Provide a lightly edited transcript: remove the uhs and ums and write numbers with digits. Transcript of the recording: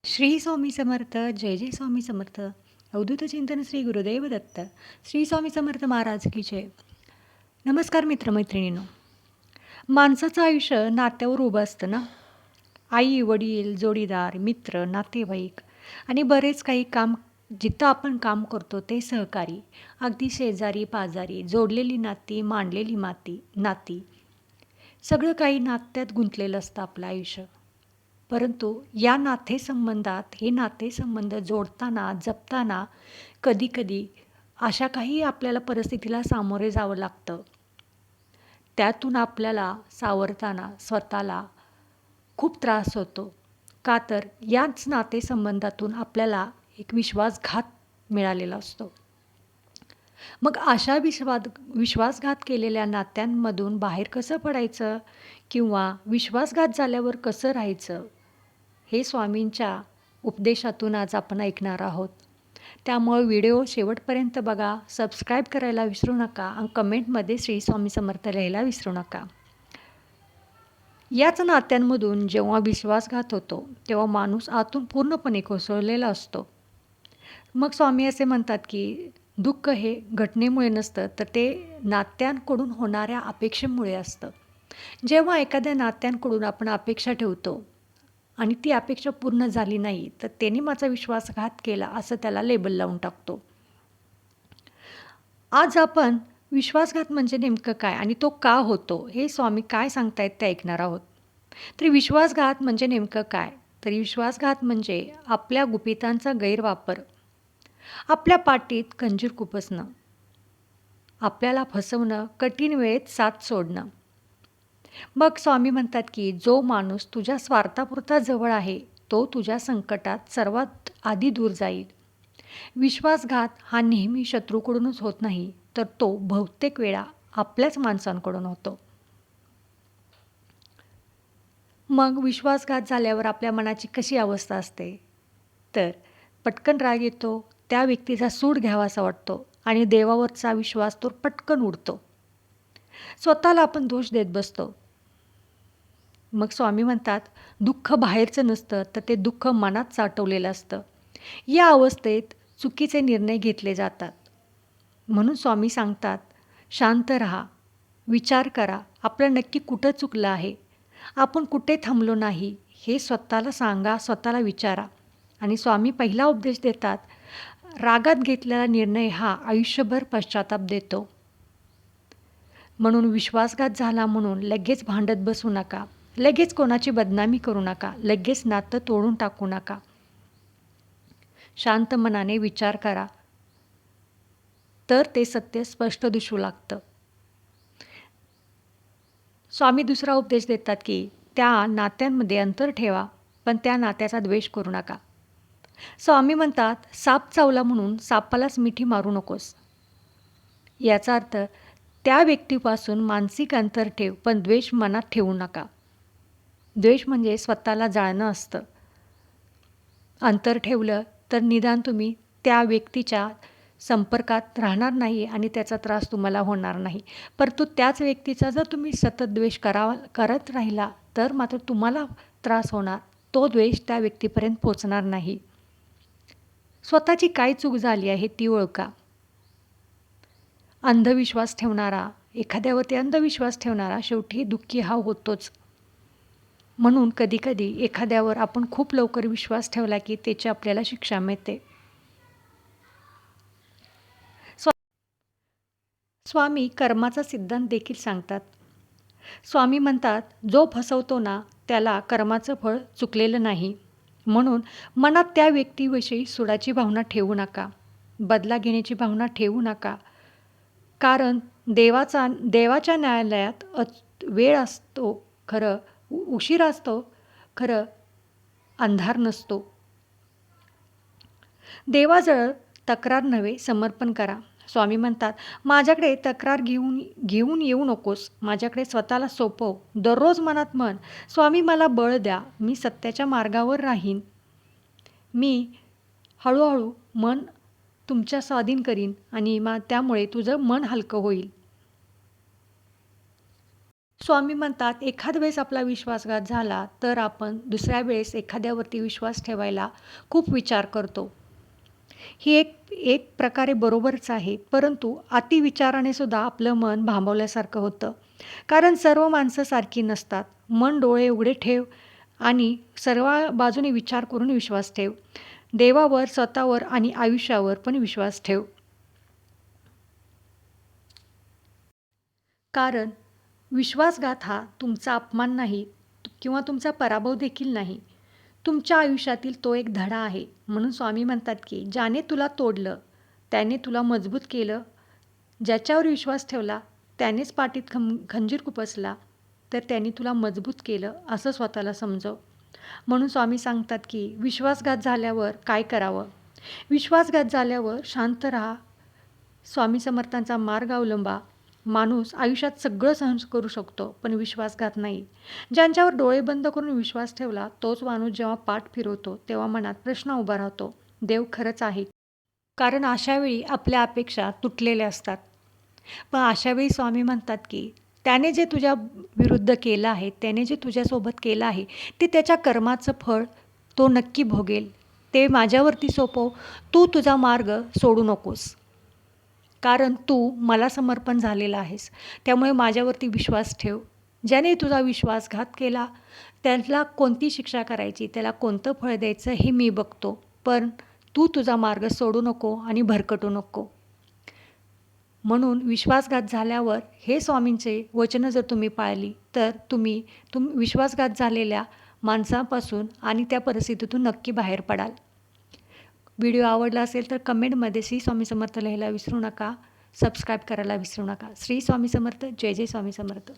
श्री स्वामी समर्थ. जय जय स्वामी समर्थ. अवधूत चिंतन श्री गुरुदेव दत्त. श्री स्वामी समर्थ महाराज की जय. नमस्कार मित्रमैत्रिणींनो. माणसाचं आयुष्य नात्यावर उभं असतं ना. आई वडील, जोडीदार, मित्र, नातेवाईक आणि बरेच काही काम. जिथं आपण काम करतो ते सहकारी, अगदी शेजारी पाजारी, जोडलेली नाती, मांडलेली नाती, सगळं काही नात्यात गुंतलेलं असतं आपलं आयुष्य. परंतु या नातेसंबंधात हे नातेसंबंध जोडताना, जपताना कधी-कधी अशा काही आपल्याला परिस्थितीला सामोरे जावं लागतं. त्यातून आपल्याला सावरताना स्वतःला खूप त्रास होतो. का तर याच नातेसंबंधातून आपल्याला एक विश्वासघात मिळालेला असतो. मग अशा विश्वासघात केलेल्या नात्यांमधून बाहेर कसं पडायचं किंवा विश्वासघात झाल्यावर कसं राहायचं, हे स्वामींच्या उपदेशातून आज आपण ऐकणार आहोत. त्यामुळे व्हिडिओ शेवटपर्यंत बघा, सबस्क्राईब करायला विसरू नका आणि कमेंटमध्ये श्री स्वामी समर्थ लिहायला विसरू नका. याच नात्यांमधून जेव्हा विश्वासघात होतो तेव्हा माणूस आतून पूर्णपणे कोसळलेला असतो. मग स्वामी असे म्हणतात की दुःख हे घटनेमुळे नसतं, तर ते नात्यांकडून होणाऱ्या अपेक्षेमुळे असतं. जेव्हा एखाद्या नात्यांकडून आपण अपेक्षा ठेवतो आणि ती अपेक्षा पूर्ण झाली नाही, तर त्याने माझा विश्वासघात केला असं त्याला लेबल लावून टाकतो. आज आपण विश्वासघात म्हणजे नेमकं काय आणि तो का होतो, हे स्वामी काय सांगतायत ते ऐकणार आहोत. तरी विश्वासघात म्हणजे नेमकं काय? तर विश्वासघात म्हणजे आपल्या गुपितांचा गैरवापर, आपल्या पाठीत खंजीर खुपसणं, आपल्याला फसवणं, कठीण वेळेत साथ सोडणं. मग स्वामी म्हणतात की जो माणूस तुझ्या स्वार्थापुरता जवळ आहे, तो तुझ्या संकटात सर्वात आधी दूर जाईल. विश्वासघात हा नेहमी शत्रूकडूनच होत नाही, तर तो बहुतेक वेळा आपल्याच माणसांकडून होतो. मग विश्वासघात झाल्यावर आपल्या मनाची कशी अवस्था असते? तर पटकन राग येतो, त्या व्यक्तीचा सूड घ्यावासा वाटतो आणि देवावरचा विश्वास तो पटकन उडतो. स्वतःला आपण दोष देत बसतो. मग स्वामी म्हणतात, दुःख बाहेरचं नसतं, तर ते दुःख मनात साठवलेलं असतं. या अवस्थेत चुकीचे निर्णय घेतले जातात. म्हणून स्वामी सांगतात, शांत राहा, विचार करा, आपलं नक्की कुठं चुकलं आहे, आपण कुठे थांबलो नाही, हे स्वतःला सांगा, स्वतःला विचारा. आणि स्वामी पहिला उपदेश देतात, रागात घेतलेला निर्णय हा आयुष्यभर पश्चाताप देतो. म्हणून विश्वासघात झाला म्हणून लगेच भांडत बसू नका, लगेच कोणाची बदनामी करू नका, लगेच नातं तोडून टाकू नका. शांत मनाने विचार करा, तर ते सत्य स्पष्ट दिसू लागतं. स्वामी दुसरा उपदेश देतात की त्या नात्यांमध्ये अंतर ठेवा, पण त्या नात्याचा द्वेष करू नका. स्वामी म्हणतात, साप चावला म्हणून सापालाच मिठी मारू नकोस. याचा अर्थ त्या व्यक्तीपासून मानसिक अंतर ठेव, पण द्वेष मनात ठेवू नका. द्वेष म्हणजे स्वतःला जाळणं असतं. अंतर ठेवलं तर निदान तुम्ही त्या व्यक्तीच्या संपर्कात राहणार नाही आणि त्याचा त्रास तुम्हाला होणार नाही. परंतु त्याच व्यक्तीचा जर तुम्ही सतत द्वेष करत राहिला, तर मात्र तुम्हाला त्रास होणार. तो द्वेष त्या व्यक्तीपर्यंत पोचणार नाही. स्वतःची काय चूक झाली आहे ती ओळखा. अंधविश्वास ठेवणारा, एखाद्यावरती अंधविश्वास ठेवणारा शेवटी दुःखी हा होतोच. म्हणून कधीकधी एखाद्यावर आपण खूप लवकर विश्वास ठेवला की त्याची आपल्याला शिक्षा मिळते. स्वामी कर्माचा सिद्धांत देखील सांगतात. स्वामी म्हणतात, जो फसवतो ना त्याला कर्माचं फळ चुकलेलं नाही. म्हणून मनात त्या व्यक्तीविषयी सुडाची भावना ठेवू नका, बदला घेण्याची भावना ठेवू नका. कारण देवाच्या न्यायालयात वेळ असतो खरं, उशीर असतो खरं, अंधार नसतो. देवाजवळ तक्रार नव्हे समर्पण करा. स्वामी म्हणतात, माझ्याकडे तक्रार घेऊन येऊ नकोस, माझ्याकडे स्वतःला सोपव. दररोज मनात म्हण, स्वामी मला बळ द्या, मी सत्याच्या मार्गावर राहीन. मी हळूहळू मन तुमच्या स्वाधीन करीन आणि त्यामुळे तुझं मन हलकं होईल. स्वामी म्हणतात एखाद वेळेस आपला विश्वासघात झाला तर आपण दुसऱ्या वेळेस एखाद्यावरती विश्वास ठेवायला खूप विचार करतो. ही एक एक प्रकारे बरोबरच आहे, परंतु अतिविचाराने सुद्धा आपलं मन भांबवल्यासारखं होतं. कारण सर्व माणसं सारखी नसतात. मन डोळे उघडे ठेव आणि सर्व बाजूने विचार करून विश्वास ठेव. देवावर, स्वतःवर आणि आयुष्यावर पण विश्वास ठेव. कारण विश्वासघात हा तुमचा अपमान नाही किंवा तुमचा पराभव देखील नाही. तुमच्या आयुष्यातील तो एक धडा आहे. म्हणून स्वामी म्हणतात की ज्याने तुला तोडलं, त्याने तुला मजबूत केलं. ज्याच्यावर विश्वास ठेवला, त्यानेच पाठीत खंजीर खुपसला, तर त्याने तुला मजबूत केलं असं स्वतःला समजव. म्हणून स्वामी सांगतात की विश्वासघात झाल्यावर काय करावं? विश्वासघात झाल्यावर शांत राहा. स्वामी समर्थांचा मार्ग अवलंबा. माणूस आयुष्यात सगळं सहन करू शकतो, पण विश्वासघात नाही. ज्यांच्यावर डोळे बंद करून विश्वास ठेवला, तोच माणूस जेव्हा पाठ फिरवतो, तेव्हा मनात प्रश्न उभा राहतो, देव खरंच आहे? कारण अशावेळी आपल्या अपेक्षा तुटलेल्या असतात. पण अशावेळी स्वामी म्हणतात की त्याने जे तुझ्या विरुद्ध केलं आहे, त्याने जे तुझ्यासोबत केलं आहे, ते त्याच्या कर्माचं फळ तो नक्की भोगेल. ते माझ्यावरती सोपव. तू तुझा मार्ग सोडू नकोस. कारण तू मला समर्पण झालेला आहेस. त्यामुळे माझ्यावरती विश्वास ठेव. ज्याने तुझा विश्वासघात केला, त्याला कोणती शिक्षा करायची, त्याला कोणतं फळ द्यायचं हे मी बघतो. पण तू तुझा मार्ग सोडू नको आणि भरकटू नको. म्हणून विश्वासघात झाल्यावर हे स्वामींचे वचनं जर तुम्ही पाळली, तर तुम्ही विश्वासघात झालेल्या माणसापासून आणि त्या परिस्थितीतून नक्की बाहेर पडाल. व्हिडिओ आवडला असेल तर कमेंटमध्ये श्री स्वामी समर्थ लिहायला विसरू नका. सबस्क्राईब करायला विसरू नका. श्री स्वामी समर्थ. जय जय स्वामी समर्थ.